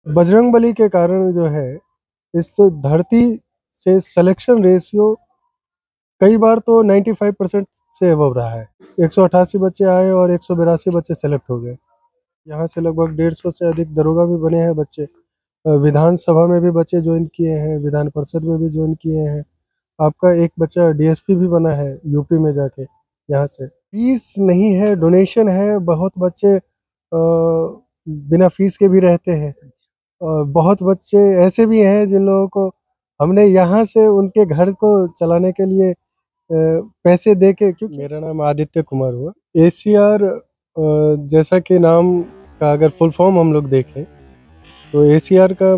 बजरंगबली के कारण जो है इस धरती से सिलेक्शन रेशियो कई बार तो 95% से अबव रहा है। 188 बच्चे आए और 182 बच्चे सेलेक्ट हो गए। यहाँ से लगभग 150 से अधिक दरोगा भी बने हैं बच्चे। विधानसभा में भी बच्चे ज्वाइन किए हैं, विधान परिषद में भी ज्वाइन किए हैं। आपका एक बच्चा डीएसपी भी बना है यूपी में जाके। यहाँ से फीस नहीं है, डोनेशन है। बहुत बच्चे बिना फीस के भी रहते हैं और बहुत बच्चे ऐसे भी हैं जिन लोगों को हमने यहाँ से उनके घर को चलाने के लिए पैसे दे के, क्योंकि मेरा नाम आदित्य कुमार हुआ। एसीआर जैसा कि नाम का अगर फुल फॉर्म हम लोग देखें तो एसीआर का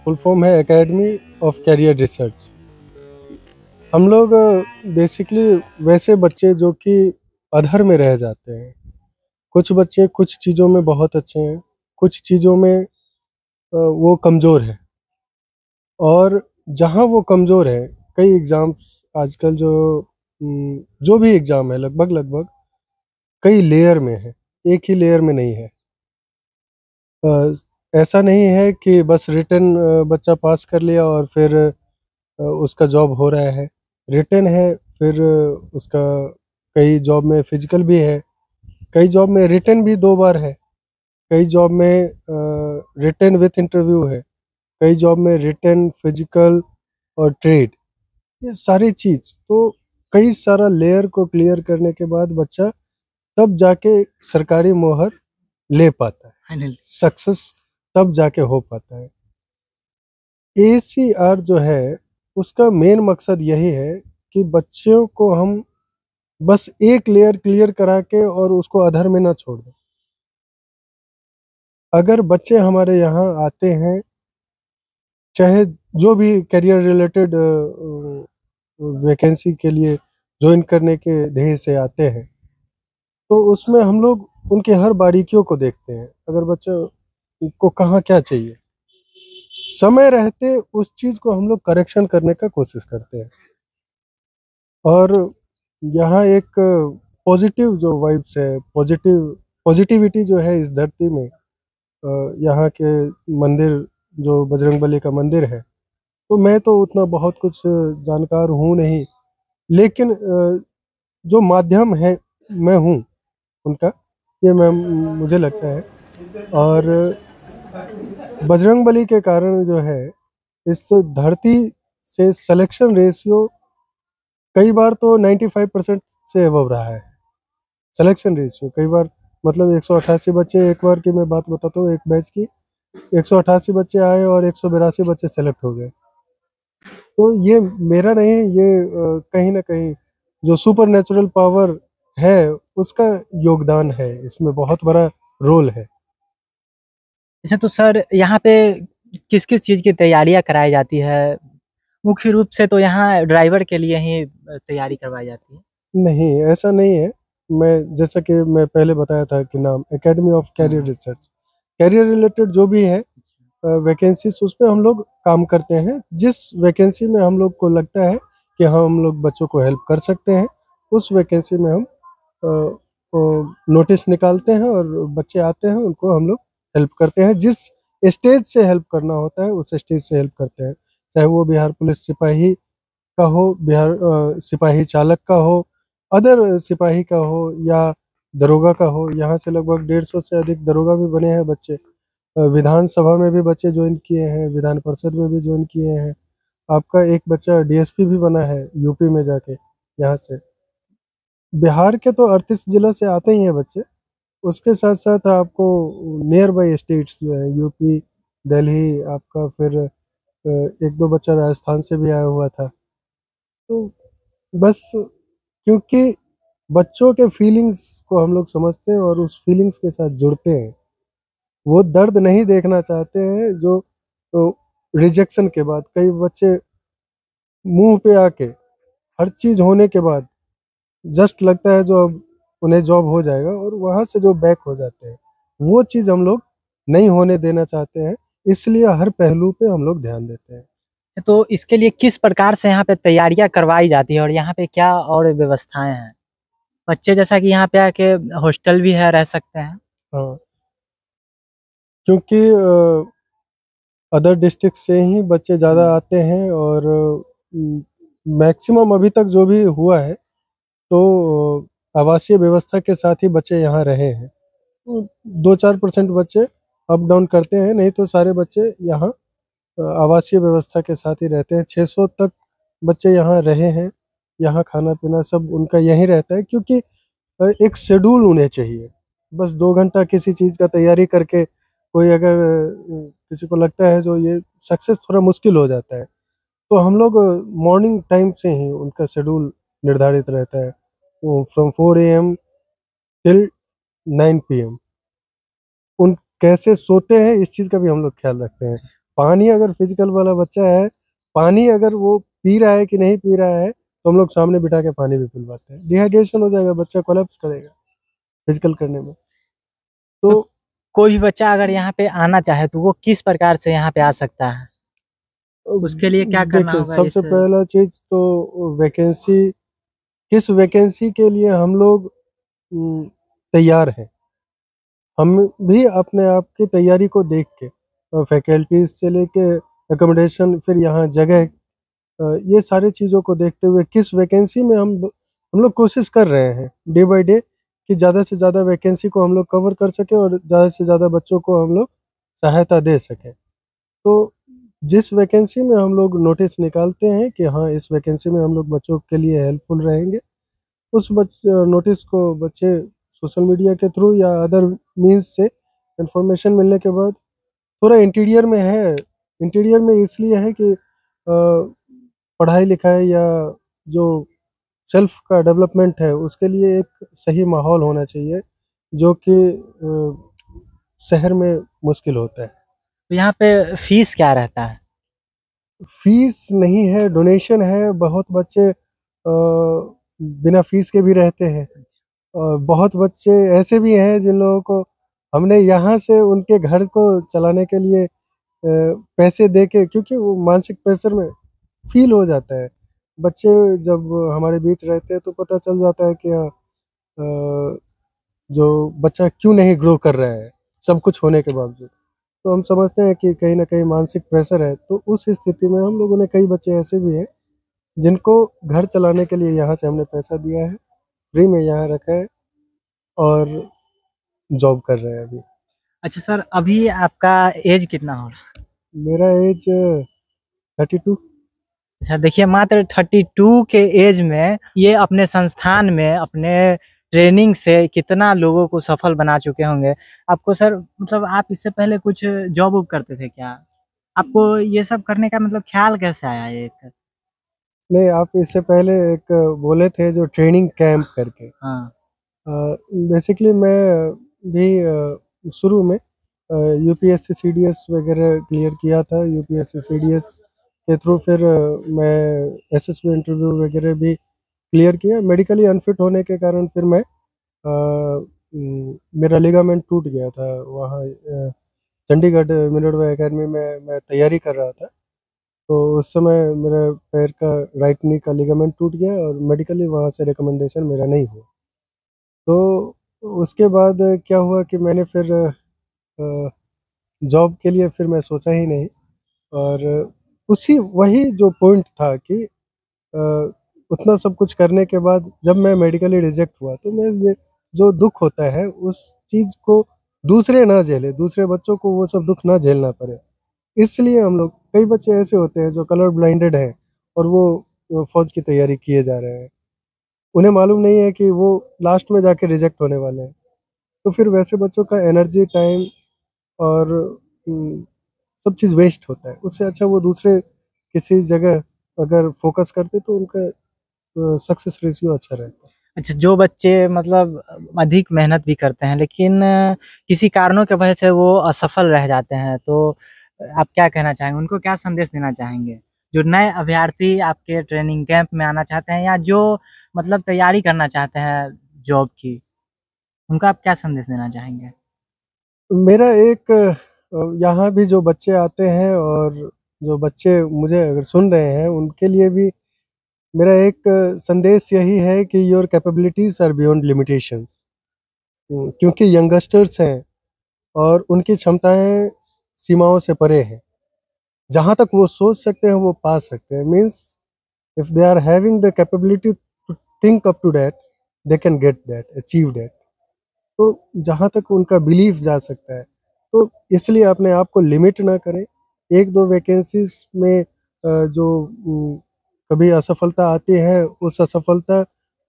फुल फॉर्म है एकेडमी ऑफ कैरियर रिसर्च। हम लोग बेसिकली वैसे बच्चे जो कि अधर में रह जाते हैं। कुछ बच्चे कुछ चीज़ों में बहुत अच्छे हैं, कुछ चीज़ों में वो कमज़ोर हैं। और जहाँ वो कमज़ोर है, कई एग्ज़ाम्स आजकल जो भी एग्ज़ाम है लगभग कई लेयर में है, एक ही लेयर में नहीं है। ऐसा नहीं है कि बस रिटन बच्चा पास कर लिया और फिर उसका जॉब हो रहा है। रिटन है, फिर उसका कई जॉब में फिजिकल भी है, कई जॉब में रिटन भी 2 बार है, कई जॉब में रिटन विथ इंटरव्यू है, कई जॉब में रिटन, फिजिकल और ट्रेड। ये सारी चीज़ तो कई सारा लेयर को क्लियर करने के बाद बच्चा तब जाके सरकारी मोहर ले पाता है, फाइनली सक्सेस तब जाके हो पाता है। एसीआर जो है उसका मेन मकसद यही है कि बच्चों को हम बस एक लेयर क्लियर करा के और उसको अधर में ना छोड़ दें। अगर बच्चे हमारे यहाँ आते हैं, चाहे जो भी करियर रिलेटेड वैकेंसी के लिए ज्वाइन करने के ध्येय से आते हैं, तो उसमें हम लोग उनके हर बारीकियों को देखते हैं। अगर बच्चा को कहाँ क्या चाहिए, समय रहते उस चीज़ को हम लोग करेक्शन करने का कोशिश करते हैं। और यहाँ एक पॉजिटिव जो वाइब्स है, पॉजिटिविटी जो है इस धरती में, यहाँ के मंदिर जो बजरंगबली का मंदिर है, तो मैं तो उतना बहुत कुछ जानकार हूँ नहीं, लेकिन जो माध्यम है मैं हूँ उनका, ये मैं मुझे लगता है। और बजरंगबली के कारण जो है इस धरती से सिलेक्शन रेशियो कई बार तो 95% से अबव रहा है। सिलेक्शन रेशियो कई बार, मतलब 188 बच्चे, एक बार की मैं बात बताता हूँ, एक बैच की 188 बच्चे आए और 182 बच्चे सेलेक्ट हो गए। तो ये मेरा नहीं, ये कहीं न कहीं जो सुपर नेचुरल पावर है उसका योगदान है, इसमें बहुत बड़ा रोल है। अच्छा, तो सर यहाँ पे किस-किस चीज़ की तैयारियाँ कराई जाती है? मुख्य रूप से तो यहाँ ड्राइवर के लिए ही तैयारी करवाई जाती है। नहीं, ऐसा नहीं है। मैं जैसा कि मैं पहले बताया था कि नाम academy of career research. Career related जो भी है वैकेंसीज़, उस पे हम लोग काम करते हैं। जिस वैकेंसी में हम लोग को लगता है कि हाँ, हम लोग बच्चों को हेल्प कर सकते हैं, उस वैकेंसी में हम नोटिस निकालते हैं और बच्चे आते हैं, उनको हम लोग हेल्प करते हैं। जिस स्टेज से हेल्प करना होता है, उस स्टेज से हेल्प करते हैं। चाहे वो बिहार पुलिस सिपाही का हो, बिहार सिपाही चालक का हो, अदर सिपाही का हो या दरोगा का हो। यहाँ से लगभग 150 से अधिक दरोगा भी बने हैं बच्चे। विधानसभा में भी बच्चे ज्वाइन किए हैं, विधान परिषद में भी ज्वाइन किए हैं। आपका एक बच्चा डीएसपी भी बना है यूपी में जाके। यहाँ से बिहार के तो 38 जिला से आते ही हैं बच्चे। उसके साथ-साथ आपको नियर बाय स्टेट्स जो है यूपी, दिल्ली, आपका फिर 1-2 बच्चा राजस्थान से भी आया हुआ था। तो बस क्योंकि बच्चों के फीलिंग्स को हम लोग समझते हैं और उस फीलिंग्स के साथ जुड़ते हैं। वो दर्द नहीं देखना चाहते हैं जो रिजेक्शन के बाद कई बच्चे मुँह पे आके हर चीज़ होने के बाद जस्ट लगता है जो अब उन्हें जॉब हो जाएगा और वहाँ से जो बैक हो जाते हैं, वो चीज़ हम लोग नहीं होने देना चाहते हैं। इसलिए हर पहलू पे हम लोग ध्यान देते हैं। तो इसके लिए किस प्रकार से यहाँ पे तैयारियाँ करवाई जाती है और यहाँ पे क्या और व्यवस्थाएँ हैं? बच्चे जैसा कि यहाँ पे आके हॉस्टल भी है, रह सकते हैं। हाँ, क्योंकि अदर डिस्ट्रिक्ट से ही बच्चे ज़्यादा आते हैं और मैक्सिमम अभी तक जो भी हुआ है तो आवासीय व्यवस्था के साथ ही बच्चे यहाँ रहे हैं। 2-4% बच्चे अप डाउन करते हैं, नहीं तो सारे बच्चे यहाँ आवासीय व्यवस्था के साथ ही रहते हैं। 600 तक बच्चे यहाँ रहे हैं, यहाँ खाना-पीना सब उनका यहीं रहता है क्योंकि एक शेड्यूल उन्हें चाहिए। बस 2 घंटा किसी चीज़ का तैयारी करके कोई अगर किसी को लगता है जो ये सक्सेस थोड़ा मुश्किल हो जाता है, तो हम लोग मॉर्निंग टाइम से ही उनका शेड्यूल निर्धारित रहता है। From 4 am till 9 PM. उन कैसे सोते हैं इस चीज़ का भी हम लोग ख़्याल रखते हैं। पानी अगर फिज़िकल वाला बच्चा है, पानी अगर वो पी रहा है कि नहीं पी रहा है, तो हम लोग सामने बिठा के पानी भी पिलवाते हैं। डिहाइड्रेशन हो जाएगा, बच्चा कोलैप्स करेगा फिज़िकल करने में। तो तो कोई भी बच्चा अगर यहाँ पे आना चाहे तो वो किस प्रकार से यहाँ पे आ सकता है? उसके लिए क्या करना देखिए होगा सबसे इस पहला चीज़ तो वैकेंसी किस वैकेंसी के लिए हम लोग तैयार हैं। हम भी अपने आप की तैयारी को देख के फैकल्टीज़ से लेके अकोमोडेशन फिर यहाँ जगह ये सारी चीज़ों को देखते हुए किस वैकेंसी में हम लोग कोशिश कर रहे हैं डे बाय डे कि ज़्यादा से ज़्यादा वैकेंसी को हम लोग कवर कर सकें और ज़्यादा से ज़्यादा बच्चों को हम लोग सहायता दे सकें। तो जिस वैकेंसी में हम लोग नोटिस निकालते हैं कि हाँ, इस वैकेंसी में हम लोग बच्चों के लिए हेल्पफुल रहेंगे, उस नोटिस को बच्चे सोशल मीडिया के थ्रू या अदर मीन्स से इन्फॉर्मेशन मिलने के बाद थोड़ा इंटीरियर में है। इंटीरियर में इसलिए है कि पढ़ाई-लिखाई या जो सेल्फ का डेवलपमेंट है, उसके लिए एक सही माहौल होना चाहिए, जो कि शहर में मुश्किल होता है। तो यहाँ पे फीस क्या रहता है? फीस नहीं है, डोनेशन है, बहुत बच्चे बिना फीस के भी रहते हैं और बहुत बच्चे ऐसे भी हैं जिन लोगों को हमने यहाँ से उनके घर को चलाने के लिए पैसे दे के क्योंकि वो मानसिक प्रेशर में फ़ील हो जाता है। बच्चे जब हमारे बीच रहते हैं तो पता चल जाता है कि हाँ जो बच्चा क्यों नहीं ग्रो कर रहा है, सब कुछ होने के बावजूद। तो हम समझते हैं कि कहीं न कहीं मानसिक प्रेशर है, तो उस स्थिति में हम लोगों ने कई बच्चे ऐसे भी हैं, जिनको घर चलाने के लिए यहाँ से हमने पैसा दिया है, फ्री में यहाँ रखा है और जॉब कर रहे हैं अभी। अच्छा सर, अभी आपका ऐज कितना हो रहा है? मेरा ऐज 32। अच्छा देखिए, मात्र 32 के ऐज में ये अपने संस्थान में अपने ट्रेनिंग से कितना लोगों को सफल बना चुके होंगे। आपको सर मतलब आप इससे पहले कुछ जॉब वॉब करते थे क्या? आपको ये सब करने का मतलब ख़्याल कैसे आया ये एक? नहीं, आप इससे पहले एक बोले थे जो ट्रेनिंग कैंप करके। हाँ। बेसिकली मैं भी शुरू में यूपीएससी सीडीएस वगैरह क्लियर किया था। यूपीएससी सीडीएस के थ्रू फिर मैं एसएसबी इंटरव्यू वगैरह भी क्लियर किया। मेडिकली अनफिट होने के कारण फिर मैं मेरा लिगामेंट टूट गया था वहाँ चंडीगढ़ मिनरवा एकेडमी में मैं तैयारी कर रहा था। तो उस समय मेरा पैर का राइट नी का लिगामेंट टूट गया और मेडिकली वहाँ से रिकमेंडेशन मेरा नहीं हुआ। तो उसके बाद क्या हुआ कि मैंने फिर जॉब के लिए फिर मैं सोचा ही नहीं और उसी वही जो पॉइंट था कि अ, उतना सब कुछ करने के बाद जब मैं मेडिकली रिजेक्ट हुआ तो मैं ये जो दुःख होता है उस चीज़ को दूसरे ना झेले, दूसरे बच्चों को वो सब दुःख ना झेलना पड़े। इसलिए हम लोग कई बच्चे ऐसे होते हैं जो कलर ब्लाइंडेड हैं और वो फ़ौज की तैयारी किए जा रहे हैं। उन्हें मालूम नहीं है कि वो लास्ट में जाके रिजेक्ट होने वाले हैं। तो फिर वैसे बच्चों का एनर्जी, टाइम और उम, सब चीज़ वेस्ट होता है। उससे अच्छा वो दूसरे किसी जगह अगर फ़ोकस करते तो उनका सक्सेस रेशियो अच्छा रहता है। अच्छा, जो बच्चे मतलब अधिक मेहनत भी करते हैं लेकिन किसी कारणों की वजह से वो असफल रह जाते हैं, तो आप क्या कहना चाहेंगे? उनको क्या संदेश देना चाहेंगे? जो नए अभ्यर्थी आपके ट्रेनिंग कैंप में आना चाहते हैं या जो मतलब तैयारी करना चाहते हैं जॉब की, उनको आप क्या संदेश देना चाहेंगे? मेरा एक यहाँ भी जो बच्चे आते हैं और जो बच्चे मुझे अगर सुन रहे हैं, उनके लिए भी मेरा एक संदेश यही है कि your capabilities are beyond limitations. क्योंकि यंगस्टर्स हैं और उनकी क्षमताएँ सीमाओं से परे हैं। जहाँ तक वो सोच सकते हैं वो पा सकते हैं। Means if they are having the capability to think up to that, they can get that, achieve that. तो जहाँ तक उनका बिलीफ जा सकता है, तो इसलिए अपने आप को लिमिट ना करें। 1-2 वैकेंसीज़ में जो कभी असफलता आती है, उस असफलता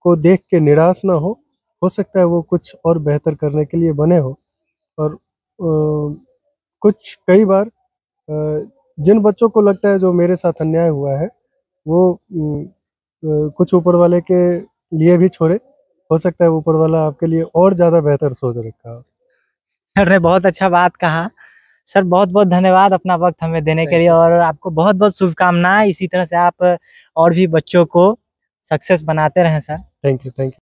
को देख के निराश ना हो सकता है वो कुछ और बेहतर करने के लिए बने हो। और कुछ कई बार जिन बच्चों को लगता है जो मेरे साथ अन्याय हुआ है, वो कुछ ऊपर वाले के लिए भी छोड़े, हो सकता है ऊपर वाला आपके लिए और ज़्यादा बेहतर सोच रखा हो। सर ने बहुत अच्छा बात कहा। सर बहुत-बहुत धन्यवाद अपना वक़्त हमें देने के थैंक लिए यू। और आपको बहुत-बहुत शुभकामनाएँ। इसी तरह से आप और भी बच्चों को सक्सेस बनाते रहें sir. Thank you, thank you.